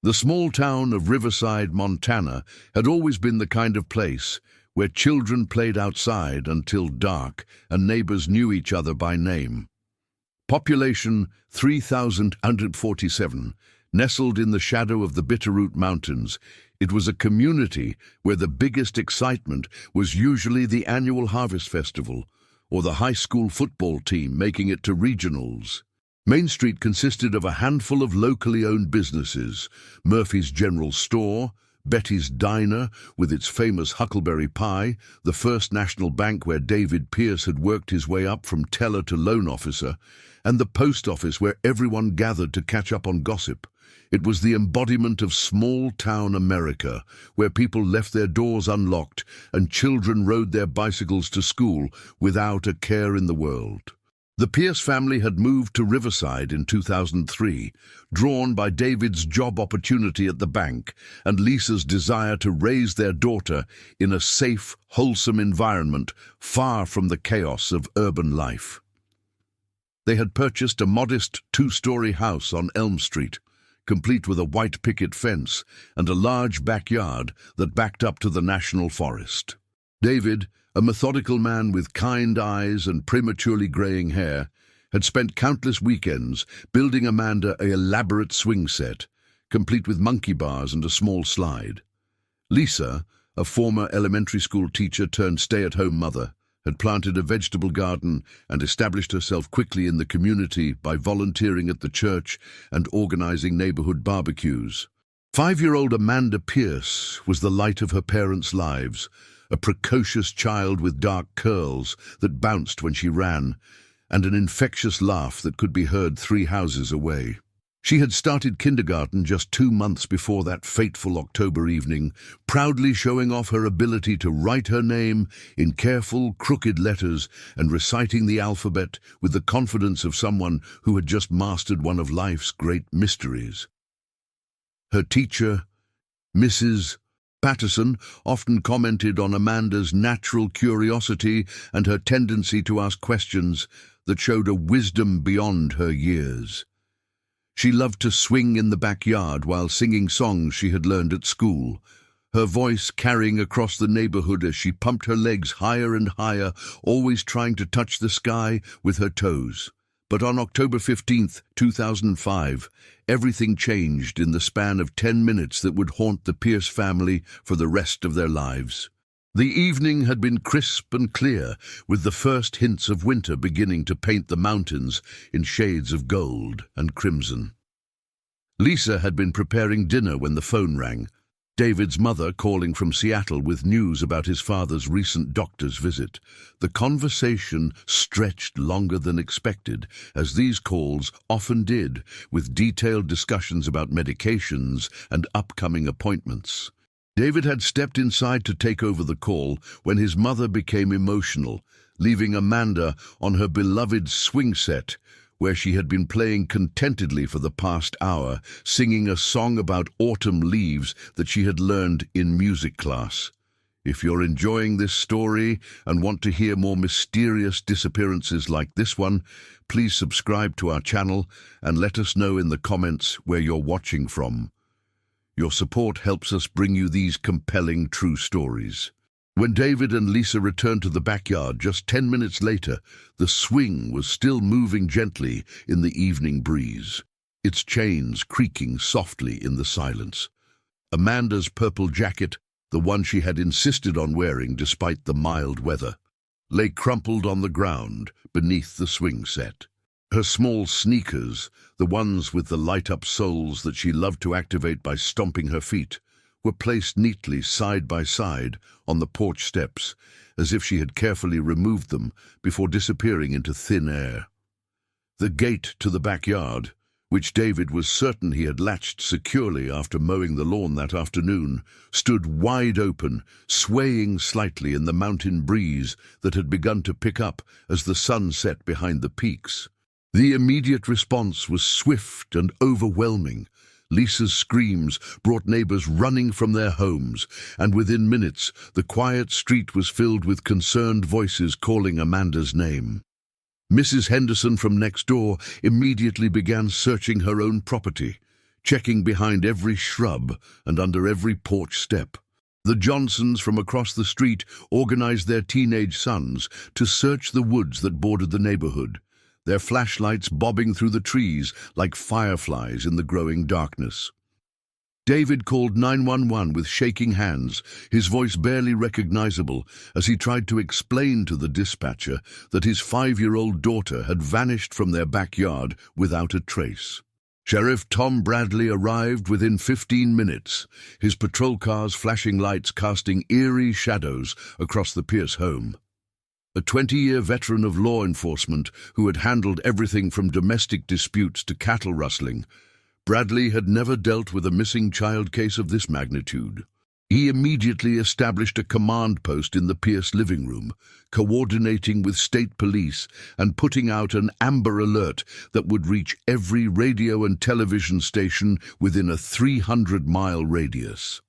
The small town of Riverside, Montana, had always been the kind of place where children played outside until dark and neighbors knew each other by name. Population 3,147, nestled in the shadow of the Bitterroot Mountains, it was a community where the biggest excitement was usually the annual Harvest Festival or the high school football team making it to regionals. Main Street consisted of a handful of locally owned businesses: Murphy's General Store, Betty's Diner with its famous huckleberry pie, the First National Bank where David Pierce had worked his way up from teller to loan officer, and the post office where everyone gathered to catch up on gossip. It was the embodiment of small-town America, where people left their doors unlocked and children rode their bicycles to school without a care in the world. The Pierce family had moved to Riverside in 2003, drawn by David's job opportunity at the bank and Lisa's desire to raise their daughter in a safe, wholesome environment far from the chaos of urban life. They had purchased a modest two-story house on Elm Street, complete with a white picket fence and a large backyard that backed up to the National Forest. David, a methodical man with kind eyes and prematurely graying hair, had spent countless weekends building Amanda an elaborate swing set, complete with monkey bars and a small slide. Lisa, a former elementary school teacher turned stay-at-home mother, had planted a vegetable garden and established herself quickly in the community by volunteering at the church and organizing neighborhood barbecues. 5-year-old Amanda Pierce was the light of her parents' lives, a precocious child with dark curls that bounced when she ran, and an infectious laugh that could be heard 3 houses away. She had started kindergarten just 2 months before that fateful October evening, proudly showing off her ability to write her name in careful, crooked letters and reciting the alphabet with the confidence of someone who had just mastered one of life's great mysteries. Her teacher, Mrs. Patterson, often commented on Amanda's natural curiosity and her tendency to ask questions that showed a wisdom beyond her years. She loved to swing in the backyard while singing songs she had learned at school, her voice carrying across the neighborhood as she pumped her legs higher and higher, always trying to touch the sky with her toes. But on October 15, 2005, everything changed in the span of 10 minutes that would haunt the Pierce family for the rest of their lives. The evening had been crisp and clear, with the first hints of winter beginning to paint the mountains in shades of gold and crimson. Lisa had been preparing dinner when the phone rang, David's mother calling from Seattle with news about his father's recent doctor's visit. The conversation stretched longer than expected, as these calls often did, with detailed discussions about medications and upcoming appointments. David had stepped inside to take over the call when his mother became emotional, leaving Amanda on her beloved swing set, where she had been playing contentedly for the past hour, singing a song about autumn leaves that she had learned in music class. If you're enjoying this story and want to hear more mysterious disappearances like this one, please subscribe to our channel and let us know in the comments where you're watching from. Your support helps us bring you these compelling true stories. When David and Lisa returned to the backyard just 10 minutes later, the swing was still moving gently in the evening breeze, its chains creaking softly in the silence. Amanda's purple jacket, the one she had insisted on wearing despite the mild weather, lay crumpled on the ground beneath the swing set. Her small sneakers, the ones with the light-up soles that she loved to activate by stomping her feet, were placed neatly side by side on the porch steps, as if she had carefully removed them before disappearing into thin air. The gate to the backyard, which David was certain he had latched securely after mowing the lawn that afternoon, stood wide open, swaying slightly in the mountain breeze that had begun to pick up as the sun set behind the peaks. The immediate response was swift and overwhelming. Lisa's screams brought neighbors running from their homes, and within minutes the quiet street was filled with concerned voices calling Amanda's name. Mrs. Henderson from next door immediately began searching her own property, checking behind every shrub and under every porch step. The Johnsons from across the street organized their teenage sons to search the woods that bordered the neighborhood, their flashlights bobbing through the trees like fireflies in the growing darkness. David called 911 with shaking hands, his voice barely recognizable, as he tried to explain to the dispatcher that his 5-year-old daughter had vanished from their backyard without a trace. Sheriff Tom Bradley arrived within 15 minutes, his patrol car's flashing lights casting eerie shadows across the Pierce home. A 20-year veteran of law enforcement who had handled everything from domestic disputes to cattle rustling, Bradley had never dealt with a missing child case of this magnitude. He immediately established a command post in the Pierce living room, coordinating with state police and putting out an Amber Alert that would reach every radio and television station within a 300-mile radius.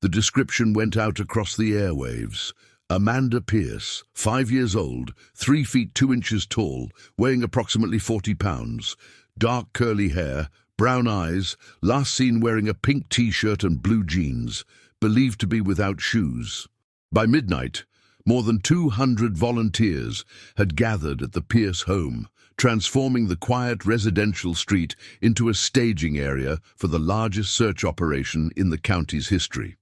The description went out across the airwaves. Amanda Pierce, 5 years old, 3 feet 2 inches tall, weighing approximately 40 pounds, dark curly hair, brown eyes, last seen wearing a pink t-shirt and blue jeans, believed to be without shoes. By midnight, more than 200 volunteers had gathered at the Pierce home, transforming the quiet residential street into a staging area for the largest search operation in the county's history.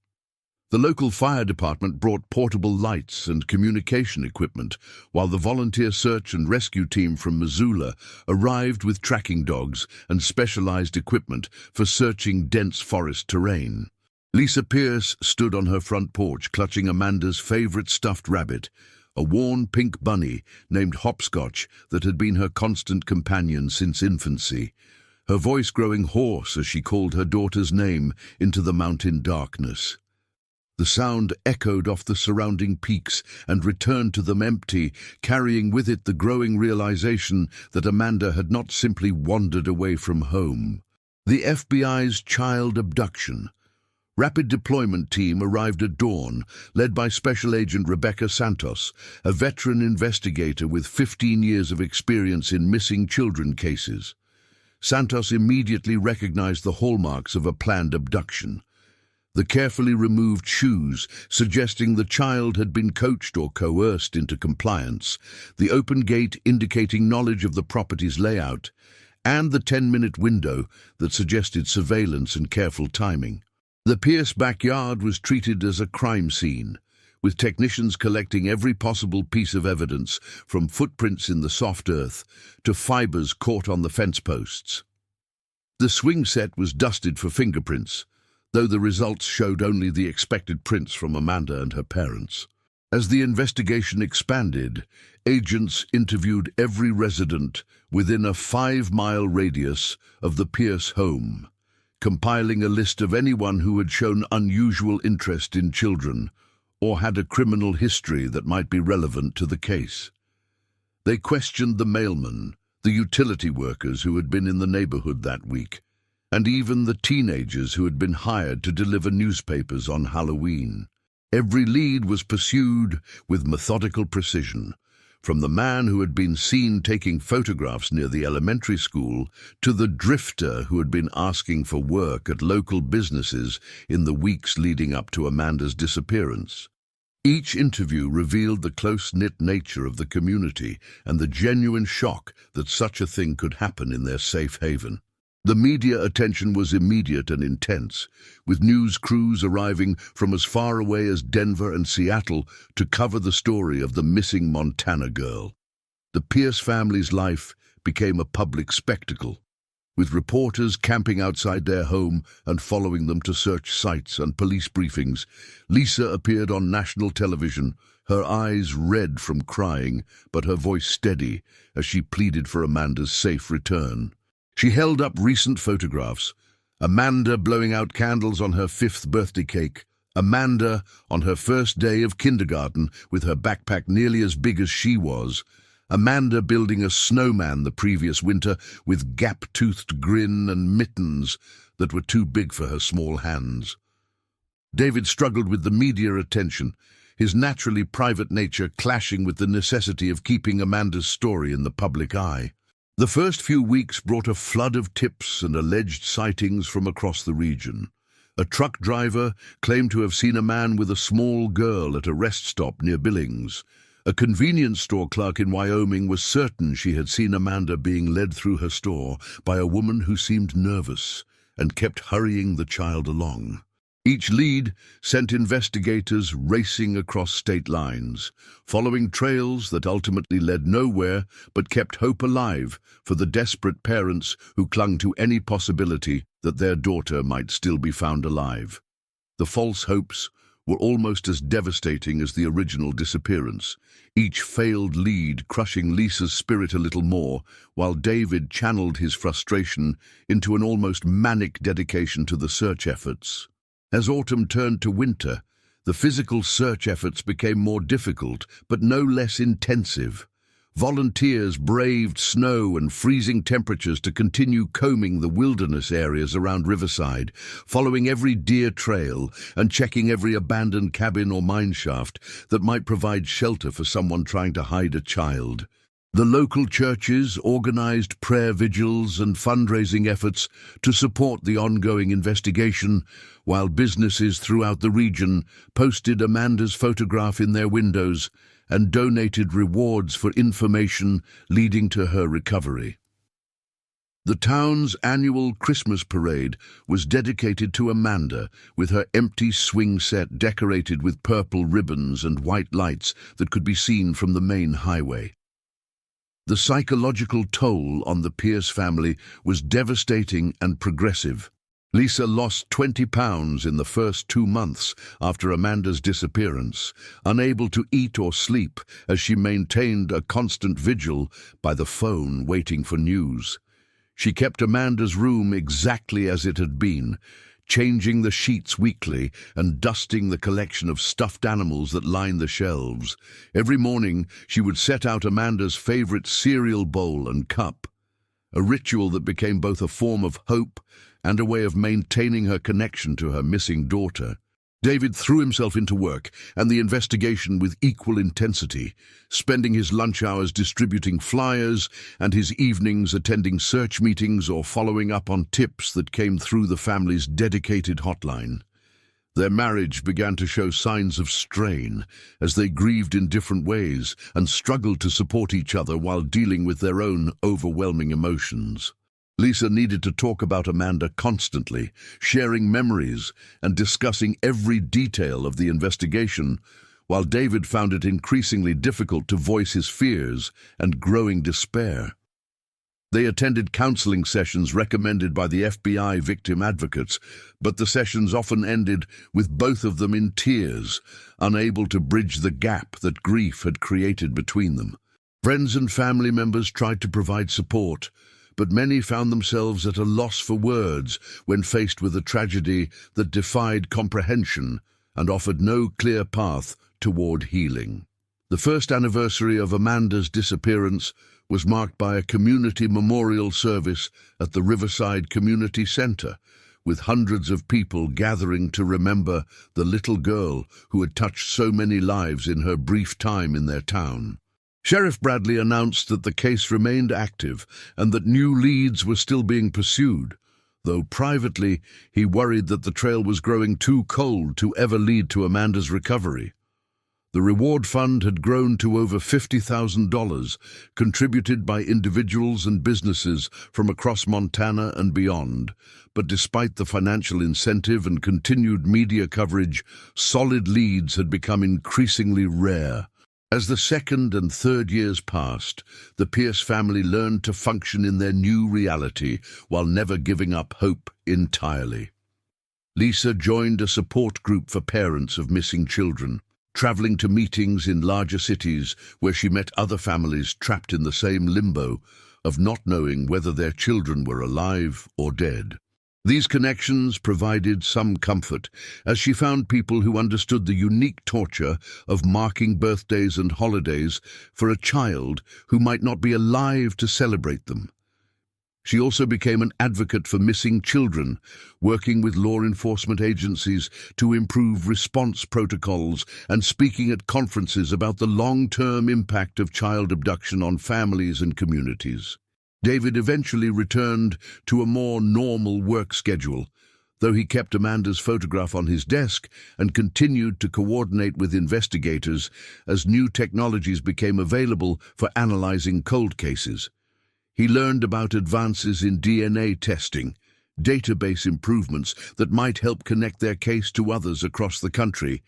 The local fire department brought portable lights and communication equipment, while the volunteer search and rescue team from Missoula arrived with tracking dogs and specialized equipment for searching dense forest terrain. Lisa Pierce stood on her front porch clutching Amanda's favorite stuffed rabbit, a worn pink bunny named Hopscotch that had been her constant companion since infancy, her voice growing hoarse as she called her daughter's name into the mountain darkness. The sound echoed off the surrounding peaks and returned to them empty, carrying with it the growing realization that Amanda had not simply wandered away from home. The FBI's child abduction. Rapid deployment team arrived at dawn, led by Special Agent Rebecca Santos, a veteran investigator with 15 years of experience in missing children cases. Santos immediately recognized the hallmarks of a planned abduction. The carefully removed shoes, suggesting the child had been coached or coerced into compliance, the open gate indicating knowledge of the property's layout, and the 10-minute window that suggested surveillance and careful timing. The Pierce backyard was treated as a crime scene, with technicians collecting every possible piece of evidence, from footprints in the soft earth to fibers caught on the fence posts. The swing set was dusted for fingerprints, though the results showed only the expected prints from Amanda and her parents. As the investigation expanded, agents interviewed every resident within a 5-mile radius of the Pierce home, compiling a list of anyone who had shown unusual interest in children or had a criminal history that might be relevant to the case. They questioned the mailman, the utility workers who had been in the neighborhood that week, and even the teenagers who had been hired to deliver newspapers on Halloween. Every lead was pursued with methodical precision, from the man who had been seen taking photographs near the elementary school to the drifter who had been asking for work at local businesses in the weeks leading up to Amanda's disappearance. Each interview revealed the close-knit nature of the community and the genuine shock that such a thing could happen in their safe haven. The media attention was immediate and intense, with news crews arriving from as far away as Denver and Seattle to cover the story of the missing Montana girl. The Pierce family's life became a public spectacle, with reporters camping outside their home and following them to search sites and police briefings. Lisa appeared on national television, her eyes red from crying, but her voice steady as she pleaded for Amanda's safe return. She held up recent photographs, Amanda blowing out candles on her 5th birthday cake, Amanda on her first day of kindergarten with her backpack nearly as big as she was, Amanda building a snowman the previous winter with gap-toothed grin and mittens that were too big for her small hands. David struggled with the media attention, his naturally private nature clashing with the necessity of keeping Amanda's story in the public eye. The first few weeks brought a flood of tips and alleged sightings from across the region. A truck driver claimed to have seen a man with a small girl at a rest stop near Billings. A convenience store clerk in Wyoming was certain she had seen Amanda being led through her store by a woman who seemed nervous and kept hurrying the child along. Each lead sent investigators racing across state lines, following trails that ultimately led nowhere but kept hope alive for the desperate parents who clung to any possibility that their daughter might still be found alive. The false hopes were almost as devastating as the original disappearance, each failed lead crushing Lisa's spirit a little more, while David channeled his frustration into an almost manic dedication to the search efforts. As autumn turned to winter, the physical search efforts became more difficult, but no less intensive. Volunteers braved snow and freezing temperatures to continue combing the wilderness areas around Riverside, following every deer trail and checking every abandoned cabin or mine shaft that might provide shelter for someone trying to hide a child. The local churches organized prayer vigils and fundraising efforts to support the ongoing investigation, while businesses throughout the region posted Amanda's photograph in their windows and donated rewards for information leading to her recovery. The town's annual Christmas parade was dedicated to Amanda, with her empty swing set decorated with purple ribbons and white lights that could be seen from the main highway. The psychological toll on the Pierce family was devastating and progressive. Lisa lost 20 pounds in the first 2 months after Amanda's disappearance, unable to eat or sleep as she maintained a constant vigil by the phone waiting for news. She kept Amanda's room exactly as it had been, changing the sheets weekly and dusting the collection of stuffed animals that lined the shelves. Every morning, she would set out Amanda's favorite cereal bowl and cup, a ritual that became both a form of hope and a way of maintaining her connection to her missing daughter. David threw himself into work and the investigation with equal intensity, spending his lunch hours distributing flyers and his evenings attending search meetings or following up on tips that came through the family's dedicated hotline. Their marriage began to show signs of strain as they grieved in different ways and struggled to support each other while dealing with their own overwhelming emotions. Lisa needed to talk about Amanda constantly, sharing memories and discussing every detail of the investigation, while David found it increasingly difficult to voice his fears and growing despair. They attended counseling sessions recommended by the FBI victim advocates, but the sessions often ended with both of them in tears, unable to bridge the gap that grief had created between them. Friends and family members tried to provide support, but many found themselves at a loss for words when faced with a tragedy that defied comprehension and offered no clear path toward healing. The first anniversary of Amanda's disappearance was marked by a community memorial service at the Riverside Community Center, with hundreds of people gathering to remember the little girl who had touched so many lives in her brief time in their town. Sheriff Bradley announced that the case remained active and that new leads were still being pursued, though privately he worried that the trail was growing too cold to ever lead to Amanda's recovery. The reward fund had grown to over $50,000, contributed by individuals and businesses from across Montana and beyond. But despite the financial incentive and continued media coverage, solid leads had become increasingly rare. As the second and third years passed, the Pierce family learned to function in their new reality while never giving up hope entirely. Lisa joined a support group for parents of missing children, traveling to meetings in larger cities where she met other families trapped in the same limbo of not knowing whether their children were alive or dead. These connections provided some comfort, as she found people who understood the unique torture of marking birthdays and holidays for a child who might not be alive to celebrate them. She also became an advocate for missing children, working with law enforcement agencies to improve response protocols and speaking at conferences about the long-term impact of child abduction on families and communities. David eventually returned to a more normal work schedule, though he kept Amanda's photograph on his desk and continued to coordinate with investigators as new technologies became available for analyzing cold cases. He learned about advances in DNA testing, database improvements that might help connect their case to others across the country,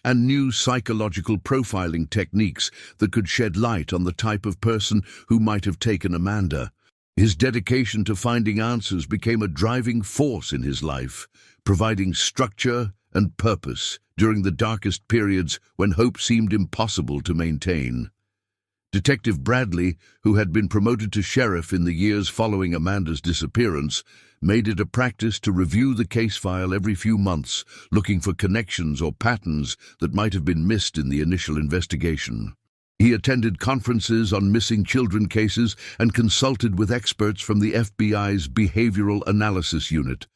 and new psychological profiling techniques that could shed light on the type of person who might have taken Amanda. His dedication to finding answers became a driving force in his life, providing structure and purpose during the darkest periods when hope seemed impossible to maintain. Detective Bradley, who had been promoted to sheriff in the years following Amanda's disappearance, made it a practice to review the case file every few months, looking for connections or patterns that might have been missed in the initial investigation. He attended conferences on missing children cases and consulted with experts from the FBI's Behavioral Analysis Unit,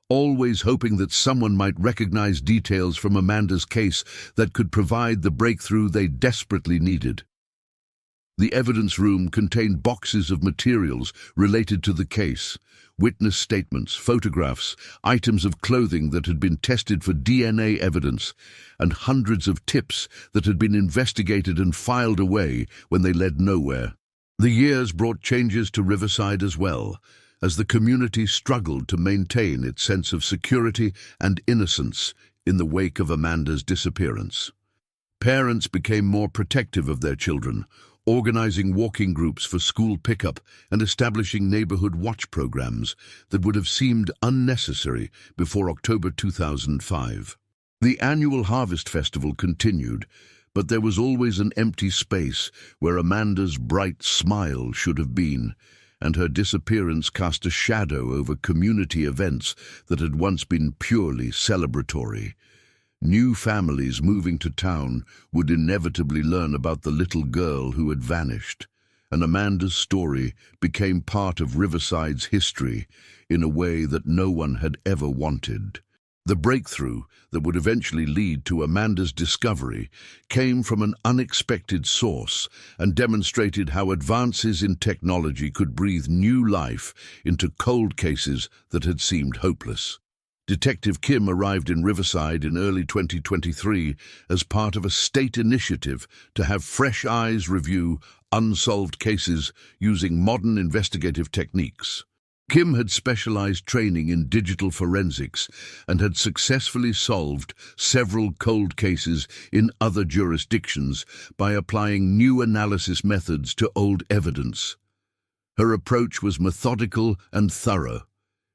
always hoping that someone might recognize details from Amanda's case that could provide the breakthrough they desperately needed. The evidence room contained boxes of materials related to the case, witness statements, photographs, items of clothing that had been tested for DNA evidence, and hundreds of tips that had been investigated and filed away when they led nowhere. The years brought changes to Riverside as well, as the community struggled to maintain its sense of security and innocence in the wake of Amanda's disappearance. Parents became more protective of their children, organizing walking groups for school pickup and establishing neighborhood watch programs that would have seemed unnecessary before October 2005. The annual Harvest Festival continued, but there was always an empty space where Amanda's bright smile should have been, and her disappearance cast a shadow over community events that had once been purely celebratory. New families moving to town would inevitably learn about the little girl who had vanished, and Amanda's story became part of Riverside's history in a way that no one had ever wanted. The breakthrough that would eventually lead to Amanda's discovery came from an unexpected source and demonstrated how advances in technology could breathe new life into cold cases that had seemed hopeless. Detective Kim arrived in Riverside in early 2023 as part of a state initiative to have fresh eyes review unsolved cases using modern investigative techniques. Kim had specialized training in digital forensics and had successfully solved several cold cases in other jurisdictions by applying new analysis methods to old evidence. Her approach was methodical and thorough,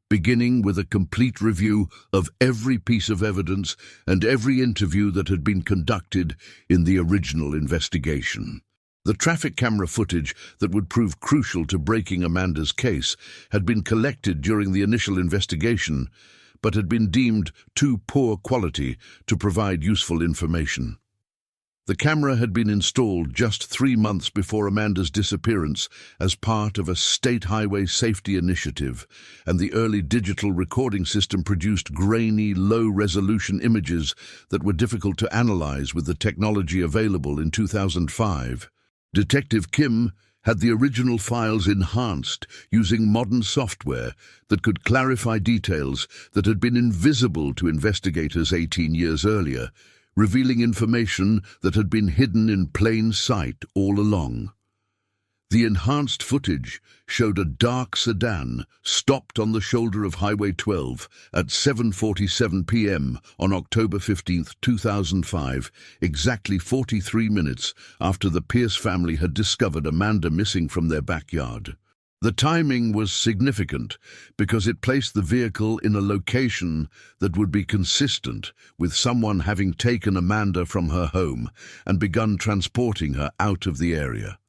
beginning with a complete review of every piece of evidence and every interview that had been conducted in the original investigation. The traffic camera footage that would prove crucial to breaking Amanda's case had been collected during the initial investigation, but had been deemed too poor quality to provide useful information. The camera had been installed just 3 months before Amanda's disappearance as part of a state highway safety initiative, and the early digital recording system produced grainy, low-resolution images that were difficult to analyze with the technology available in 2005. Detective Kim had the original files enhanced using modern software that could clarify details that had been invisible to investigators 18 years earlier, revealing information that had been hidden in plain sight all along. The enhanced footage showed a dark sedan stopped on the shoulder of Highway 12 at 7:47 p.m. on October 15, 2005, exactly 43 minutes after the Pierce family had discovered Amanda missing from their backyard. The timing was significant because it placed the vehicle in a location that would be consistent with someone having taken Amanda from her home and begun transporting her out of the area.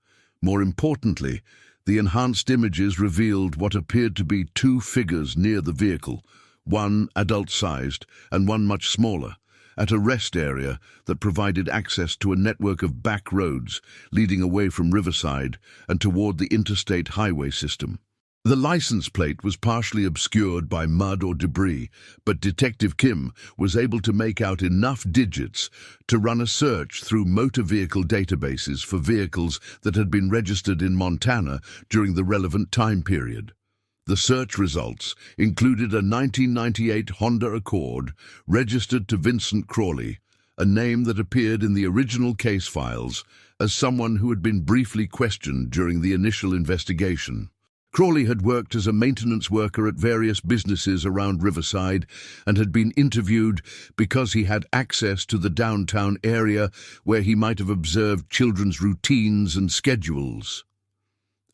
More importantly, the enhanced images revealed what appeared to be 2 figures near the vehicle, one adult-sized and one much smaller, at a rest area that provided access to a network of back roads leading away from Riverside and toward the interstate highway system. The license plate was partially obscured by mud or debris, but Detective Kim was able to make out enough digits to run a search through motor vehicle databases for vehicles that had been registered in Montana during the relevant time period. The search results included a 1998 Honda Accord registered to Vincent Crawley, a name that appeared in the original case files as someone who had been briefly questioned during the initial investigation. Crawley had worked as a maintenance worker at various businesses around Riverside and had been interviewed because he had access to the downtown area where he might have observed children's routines and schedules.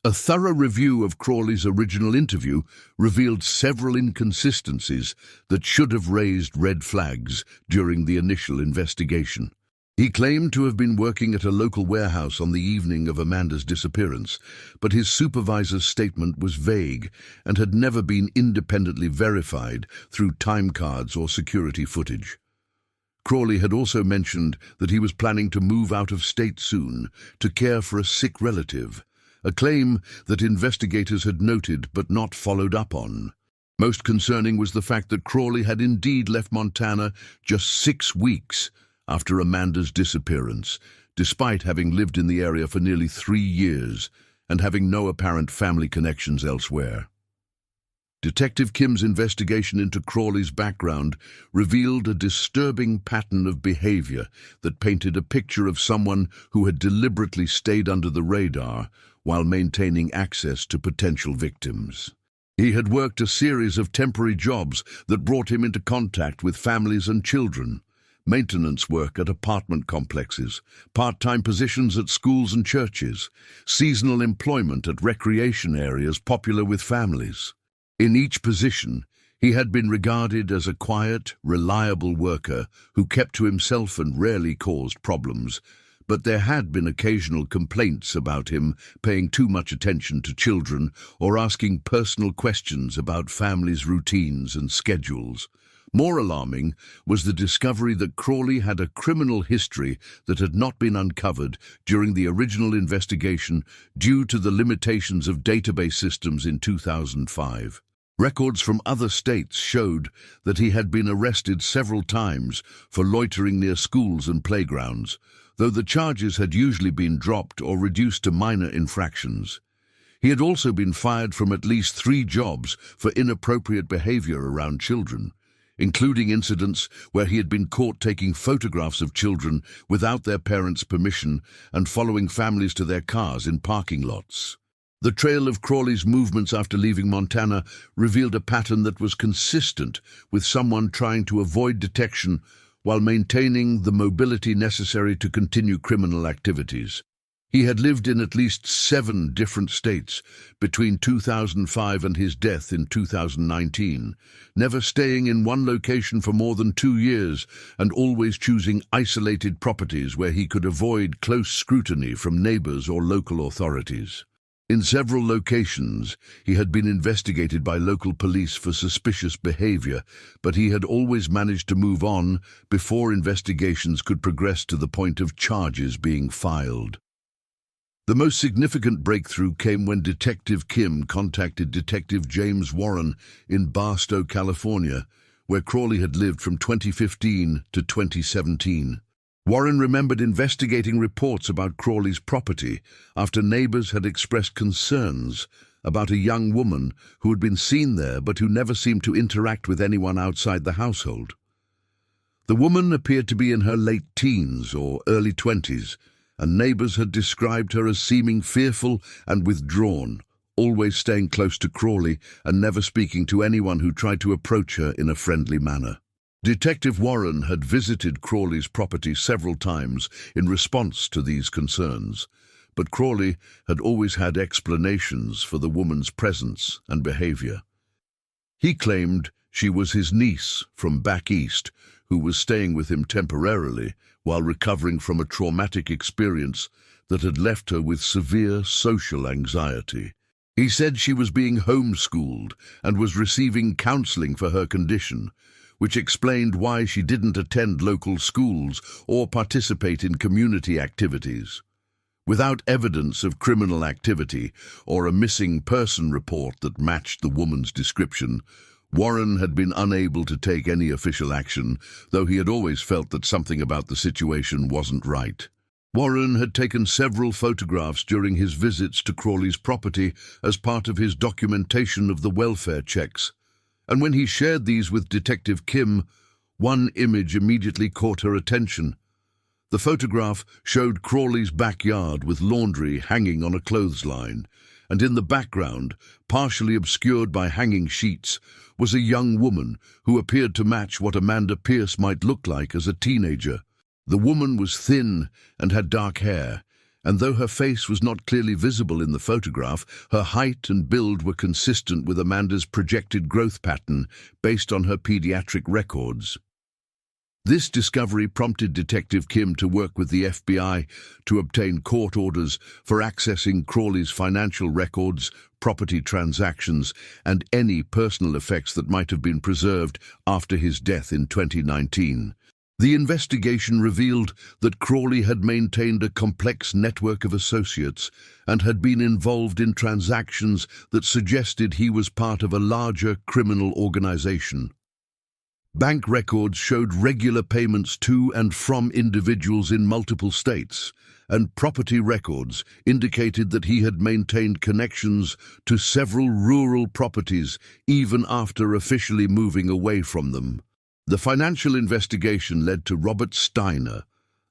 A thorough review of Crawley's original interview revealed several inconsistencies that should have raised red flags during the initial investigation. He claimed to have been working at a local warehouse on the evening of Amanda's disappearance, but his supervisor's statement was vague and had never been independently verified through time cards or security footage. Crawley had also mentioned that he was planning to move out of state soon to care for a sick relative, a claim that investigators had noted but not followed up on. Most concerning was the fact that Crawley had indeed left Montana just 6 weeks after Amanda's disappearance, despite having lived in the area for nearly 3 years and having no apparent family connections elsewhere. Detective Kim's investigation into Crawley's background revealed a disturbing pattern of behavior that painted a picture of someone who had deliberately stayed under the radar while maintaining access to potential victims. He had worked a series of temporary jobs that brought him into contact with families and children, maintenance work at apartment complexes, part-time positions at schools and churches, seasonal employment at recreation areas popular with families. In each position, he had been regarded as a quiet, reliable worker who kept to himself and rarely caused problems, but there had been occasional complaints about him paying too much attention to children or asking personal questions about families' routines and schedules. More alarming was the discovery that Crawley had a criminal history that had not been uncovered during the original investigation due to the limitations of database systems in 2005. Records from other states showed that he had been arrested several times for loitering near schools and playgrounds, though the charges had usually been dropped or reduced to minor infractions. He had also been fired from at least 3 jobs for inappropriate behavior around children, including incidents where he had been caught taking photographs of children without their parents' permission and following families to their cars in parking lots. The trail of Crawley's movements after leaving Montana revealed a pattern that was consistent with someone trying to avoid detection while maintaining the mobility necessary to continue criminal activities. He had lived in at least 7 different states between 2005 and his death in 2019, never staying in one location for more than 2 years and always choosing isolated properties where he could avoid close scrutiny from neighbors or local authorities. In several locations, he had been investigated by local police for suspicious behavior, but he had always managed to move on before investigations could progress to the point of charges being filed. The most significant breakthrough came when Detective Kim contacted Detective James Warren in Barstow, California, where Crawley had lived from 2015 to 2017. Warren remembered investigating reports about Crawley's property after neighbors had expressed concerns about a young woman who had been seen there but who never seemed to interact with anyone outside the household. The woman appeared to be in her late teens or early 20s, and neighbors had described her as seeming fearful and withdrawn, always staying close to Crawley and never speaking to anyone who tried to approach her in a friendly manner. Detective Warren had visited Crawley's property several times in response to these concerns, but Crawley had always had explanations for the woman's presence and behavior. He claimed she was his niece from back east, who was staying with him temporarily while recovering from a traumatic experience that had left her with severe social anxiety. He said she was being homeschooled and was receiving counseling for her condition, which explained why she didn't attend local schools or participate in community activities. Without evidence of criminal activity or a missing person report that matched the woman's description, Warren had been unable to take any official action, though he had always felt that something about the situation wasn't right. Warren had taken several photographs during his visits to Crawley's property as part of his documentation of the welfare checks, and when he shared these with Detective Kim, one image immediately caught her attention. The photograph showed Crawley's backyard with laundry hanging on a clothesline, and in the background, partially obscured by hanging sheets, was a young woman who appeared to match what Amanda Pierce might look like as a teenager. The woman was thin and had dark hair, and though her face was not clearly visible in the photograph, her height and build were consistent with Amanda's projected growth pattern based on her pediatric records. This discovery prompted Detective Kim to work with the FBI to obtain court orders for accessing Crawley's financial records, property transactions, and any personal effects that might have been preserved after his death in 2019. The investigation revealed that Crawley had maintained a complex network of associates and had been involved in transactions that suggested he was part of a larger criminal organization. Bank records showed regular payments to and from individuals in multiple states, and property records indicated that he had maintained connections to several rural properties even after officially moving away from them. The financial investigation led to Robert Steiner,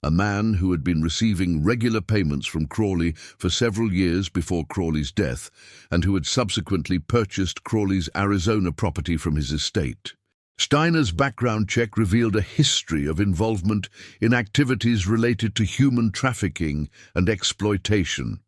a man who had been receiving regular payments from Crawley for several years before Crawley's death and who had subsequently purchased Crawley's Arizona property from his estate. Steiner's background check revealed a history of involvement in activities related to human trafficking and exploitation.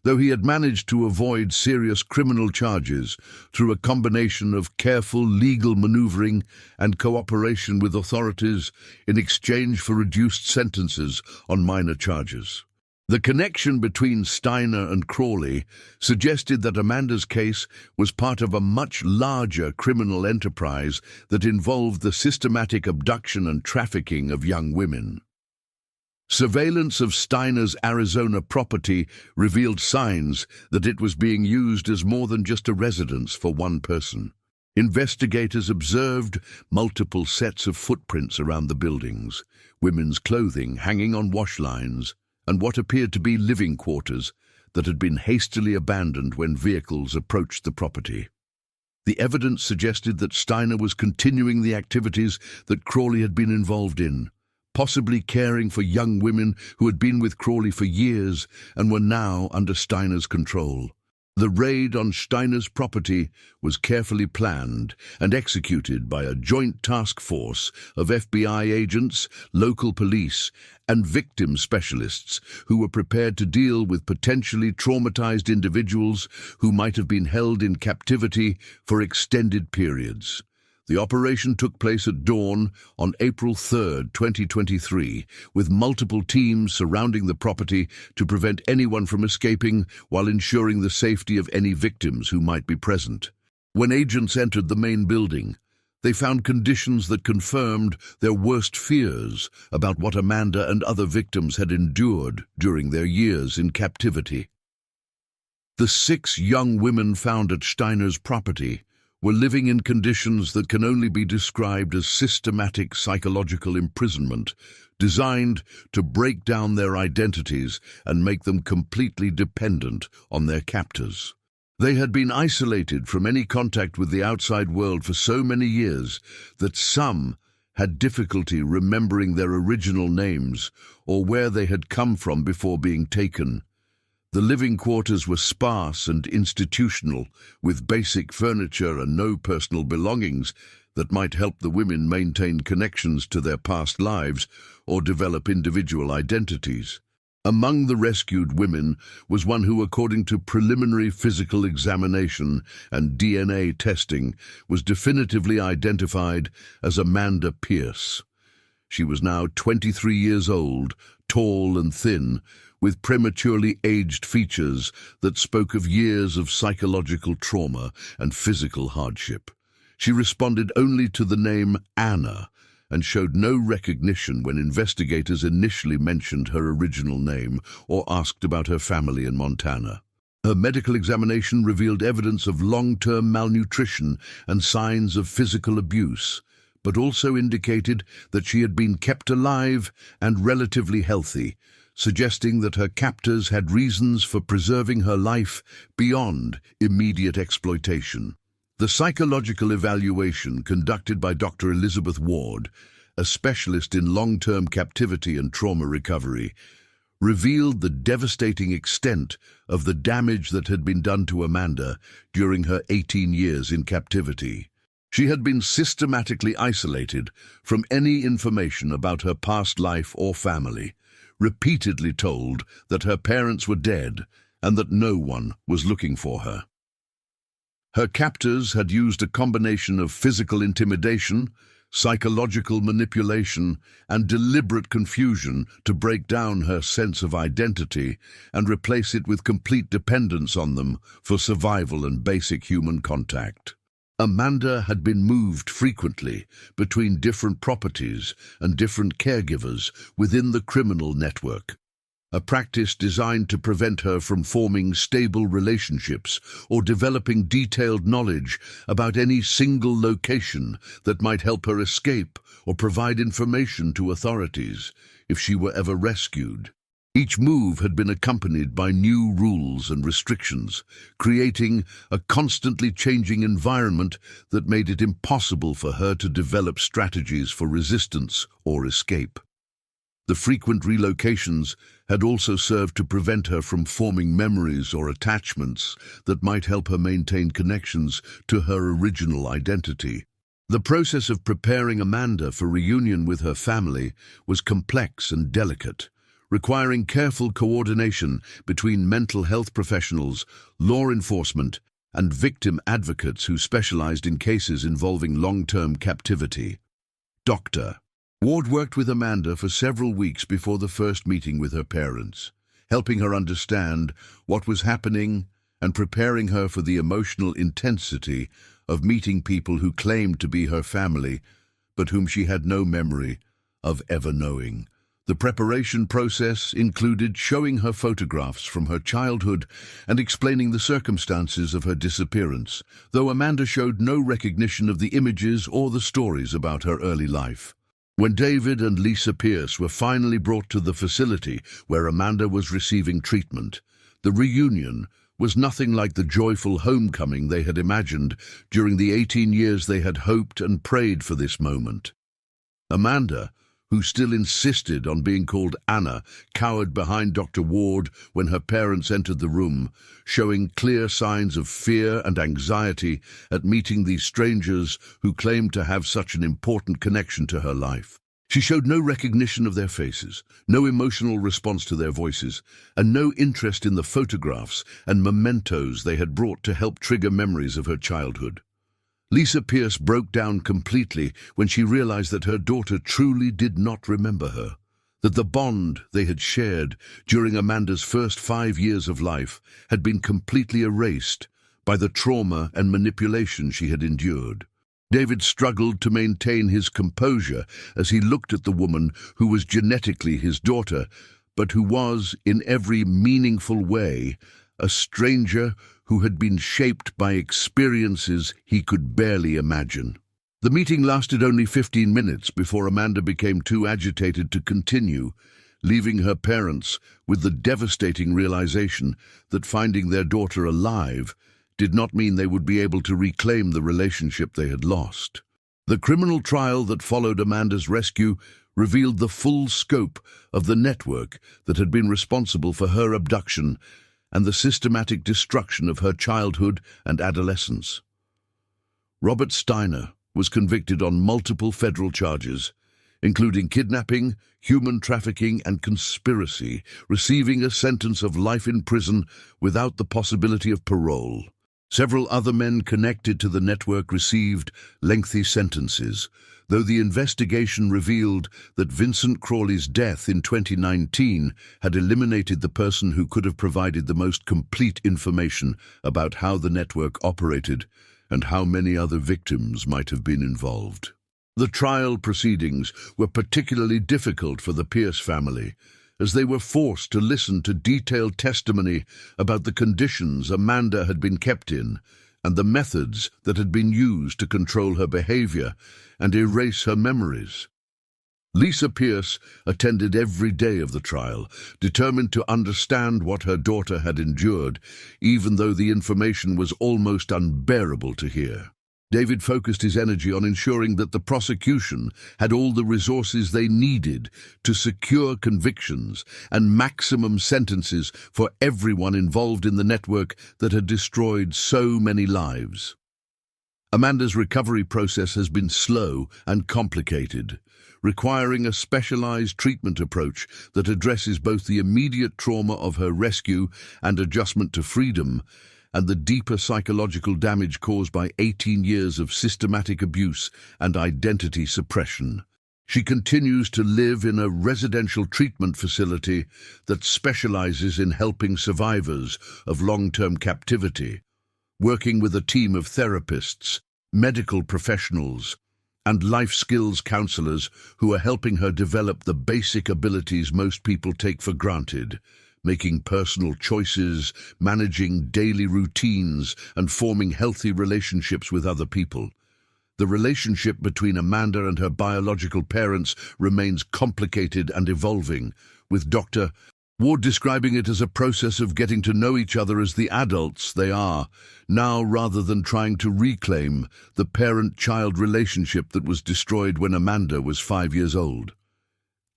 Though he had managed to avoid serious criminal charges through a combination of careful legal maneuvering and cooperation with authorities in exchange for reduced sentences on minor charges. The connection between Steiner and Crawley suggested that Amanda's case was part of a much larger criminal enterprise that involved the systematic abduction and trafficking of young women. Surveillance of Steiner's Arizona property revealed signs that it was being used as more than just a residence for one person. Investigators observed multiple sets of footprints around the buildings, women's clothing hanging on wash lines, and what appeared to be living quarters that had been hastily abandoned when vehicles approached the property. The evidence suggested that Steiner was continuing the activities that Crawley had been involved in, possibly caring for young women who had been with Crawley for years and were now under Steiner's control. The raid on Steiner's property was carefully planned and executed by a joint task force of FBI agents, local police, and victim specialists who were prepared to deal with potentially traumatized individuals who might have been held in captivity for extended periods. The operation took place at dawn on April 3, 2023, with multiple teams surrounding the property to prevent anyone from escaping while ensuring the safety of any victims who might be present. When agents entered the main building, they found conditions that confirmed their worst fears about what Amanda and other victims had endured during their years in captivity. The 6 young women found at Steiner's property were living in conditions that can only be described as systematic psychological imprisonment, designed to break down their identities and make them completely dependent on their captors. They had been isolated from any contact with the outside world for so many years that some had difficulty remembering their original names or where they had come from before being taken. The living quarters were sparse and institutional, with basic furniture and no personal belongings that might help the women maintain connections to their past lives or develop individual identities. Among the rescued women was one who, according to preliminary physical examination and DNA testing, was definitively identified as Amanda Pierce. She was now 23 years old, tall and thin, with prematurely aged features that spoke of years of psychological trauma and physical hardship. She responded only to the name Anna and showed no recognition when investigators initially mentioned her original name or asked about her family in Montana. Her medical examination revealed evidence of long-term malnutrition and signs of physical abuse, but also indicated that she had been kept alive and relatively healthy, suggesting that her captors had reasons for preserving her life beyond immediate exploitation. The psychological evaluation conducted by Dr. Elizabeth Ward, a specialist in long-term captivity and trauma recovery, revealed the devastating extent of the damage that had been done to Amanda during her 18 years in captivity. She had been systematically isolated from any information about her past life or family, repeatedly told that her parents were dead and that no one was looking for her. Her captors had used a combination of physical intimidation, psychological manipulation, and deliberate confusion to break down her sense of identity and replace it with complete dependence on them for survival and basic human contact. Amanda had been moved frequently between different properties and different caregivers within the criminal network, a practice designed to prevent her from forming stable relationships or developing detailed knowledge about any single location that might help her escape or provide information to authorities if she were ever rescued. Each move had been accompanied by new rules and restrictions, creating a constantly changing environment that made it impossible for her to develop strategies for resistance or escape. The frequent relocations had also served to prevent her from forming memories or attachments that might help her maintain connections to her original identity. The process of preparing Amanda for reunion with her family was complex and delicate, requiring careful coordination between mental health professionals, law enforcement, and victim advocates who specialized in cases involving long-term captivity. Dr. Ward worked with Amanda for several weeks before the first meeting with her parents, helping her understand what was happening and preparing her for the emotional intensity of meeting people who claimed to be her family, but whom she had no memory of ever knowing. The preparation process included showing her photographs from her childhood and explaining the circumstances of her disappearance, though Amanda showed no recognition of the images or the stories about her early life. When David and Lisa Pierce were finally brought to the facility where Amanda was receiving treatment, the reunion was nothing like the joyful homecoming they had imagined during the 18 years they had hoped and prayed for this moment. Amanda, who still insisted on being called Anna, cowered behind Dr. Ward when her parents entered the room, showing clear signs of fear and anxiety at meeting these strangers who claimed to have such an important connection to her life. She showed no recognition of their faces, no emotional response to their voices, and no interest in the photographs and mementos they had brought to help trigger memories of her childhood. Lisa Pierce broke down completely when she realized that her daughter truly did not remember her, that the bond they had shared during Amanda's first 5 years of life had been completely erased by the trauma and manipulation she had endured. David struggled to maintain his composure as he looked at the woman who was genetically his daughter, but who was, in every meaningful way, a stranger who had been shaped by experiences he could barely imagine. The meeting lasted only 15 minutes before Amanda became too agitated to continue, leaving her parents with the devastating realization that finding their daughter alive did not mean they would be able to reclaim the relationship they had lost. The criminal trial that followed Amanda's rescue revealed the full scope of the network that had been responsible for her abduction and the systematic destruction of her childhood and adolescence. Robert Steiner was convicted on multiple federal charges, including kidnapping, human trafficking, and conspiracy, receiving a sentence of life in prison without the possibility of parole. Several other men connected to the network received lengthy sentences, though the investigation revealed that Vincent Crawley's death in 2019 had eliminated the person who could have provided the most complete information about how the network operated and how many other victims might have been involved. The trial proceedings were particularly difficult for the Pierce family, as they were forced to listen to detailed testimony about the conditions Amanda had been kept in and the methods that had been used to control her behavior and erase her memories. Lisa Pierce attended every day of the trial, determined to understand what her daughter had endured, even though the information was almost unbearable to hear. David focused his energy on ensuring that the prosecution had all the resources they needed to secure convictions and maximum sentences for everyone involved in the network that had destroyed so many lives. Amanda's recovery process has been slow and complicated, requiring a specialized treatment approach that addresses both the immediate trauma of her rescue and adjustment to freedom, and the deeper psychological damage caused by 18 years of systematic abuse and identity suppression. She continues to live in a residential treatment facility that specializes in helping survivors of long-term captivity, working with a team of therapists, medical professionals, and life skills counselors who are helping her develop the basic abilities most people take for granted, making personal choices, managing daily routines, and forming healthy relationships with other people. The relationship between Amanda and her biological parents remains complicated and evolving, with Dr. Ward describing it as a process of getting to know each other as the adults they are, now rather than trying to reclaim the parent-child relationship that was destroyed when Amanda was 5 years old.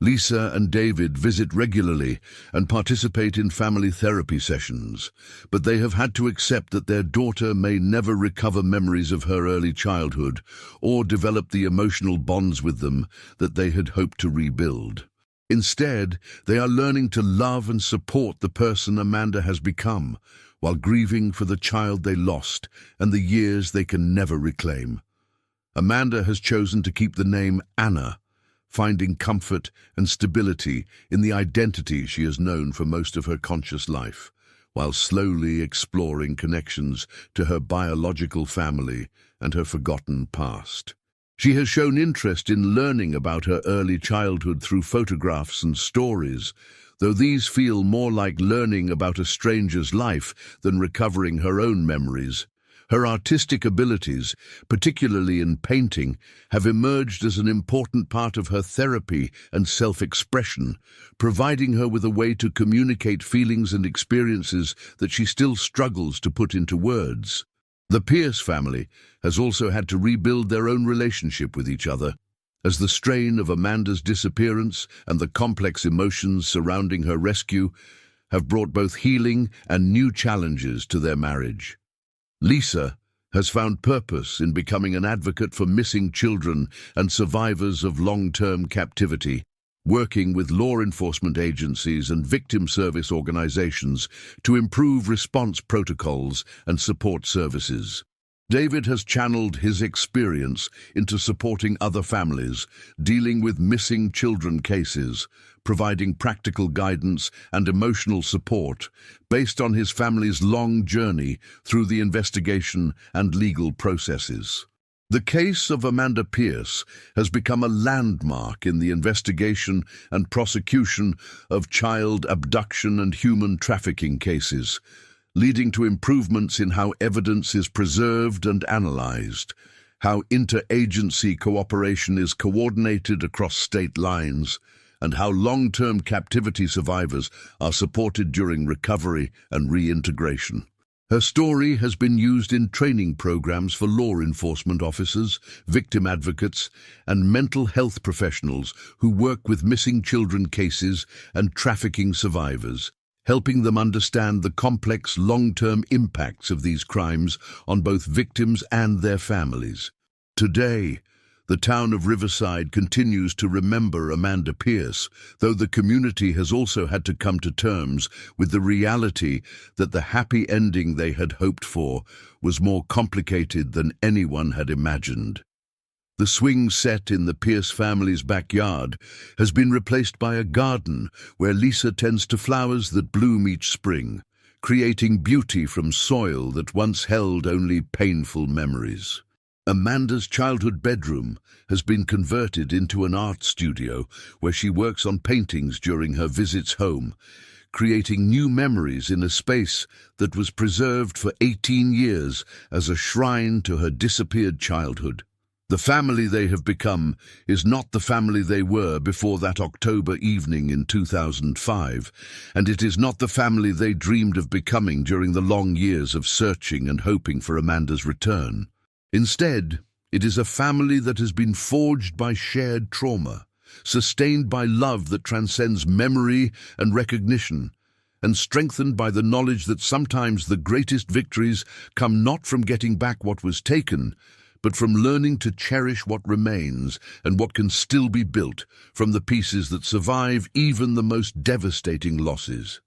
Lisa and David visit regularly and participate in family therapy sessions, but they have had to accept that their daughter may never recover memories of her early childhood or develop the emotional bonds with them that they had hoped to rebuild. Instead, they are learning to love and support the person Amanda has become, while grieving for the child they lost and the years they can never reclaim. Amanda has chosen to keep the name Anna, finding comfort and stability in the identity she has known for most of her conscious life, while slowly exploring connections to her biological family and her forgotten past. She has shown interest in learning about her early childhood through photographs and stories, though these feel more like learning about a stranger's life than recovering her own memories. Her artistic abilities, particularly in painting, have emerged as an important part of her therapy and self-expression, providing her with a way to communicate feelings and experiences that she still struggles to put into words. The Pierce family has also had to rebuild their own relationship with each other, as the strain of Amanda's disappearance and the complex emotions surrounding her rescue have brought both healing and new challenges to their marriage. Lisa has found purpose in becoming an advocate for missing children and survivors of long-term captivity, working with law enforcement agencies and victim service organizations to improve response protocols and support services. David has channeled his experience into supporting other families, dealing with missing children cases, providing practical guidance and emotional support based on his family's long journey through the investigation and legal processes. The case of Amanda Pierce has become a landmark in the investigation and prosecution of child abduction and human trafficking cases, leading to improvements in how evidence is preserved and analyzed, how interagency cooperation is coordinated across state lines, and how long-term captivity survivors are supported during recovery and reintegration. Her story has been used in training programs for law enforcement officers, victim advocates, and mental health professionals who work with missing children cases and trafficking survivors, helping them understand the complex long-term impacts of these crimes on both victims and their families. Today, the town of Riverside continues to remember Amanda Pierce, though the community has also had to come to terms with the reality that the happy ending they had hoped for was more complicated than anyone had imagined. The swing set in the Pierce family's backyard has been replaced by a garden where Lisa tends to flowers that bloom each spring, creating beauty from soil that once held only painful memories. Amanda's childhood bedroom has been converted into an art studio where she works on paintings during her visits home, creating new memories in a space that was preserved for 18 years as a shrine to her disappeared childhood. The family they have become is not the family they were before that October evening in 2005, and it is not the family they dreamed of becoming during the long years of searching and hoping for Amanda's return. Instead, it is a family that has been forged by shared trauma, sustained by love that transcends memory and recognition, and strengthened by the knowledge that sometimes the greatest victories come not from getting back what was taken, but from learning to cherish what remains and what can still be built from the pieces that survive even the most devastating losses.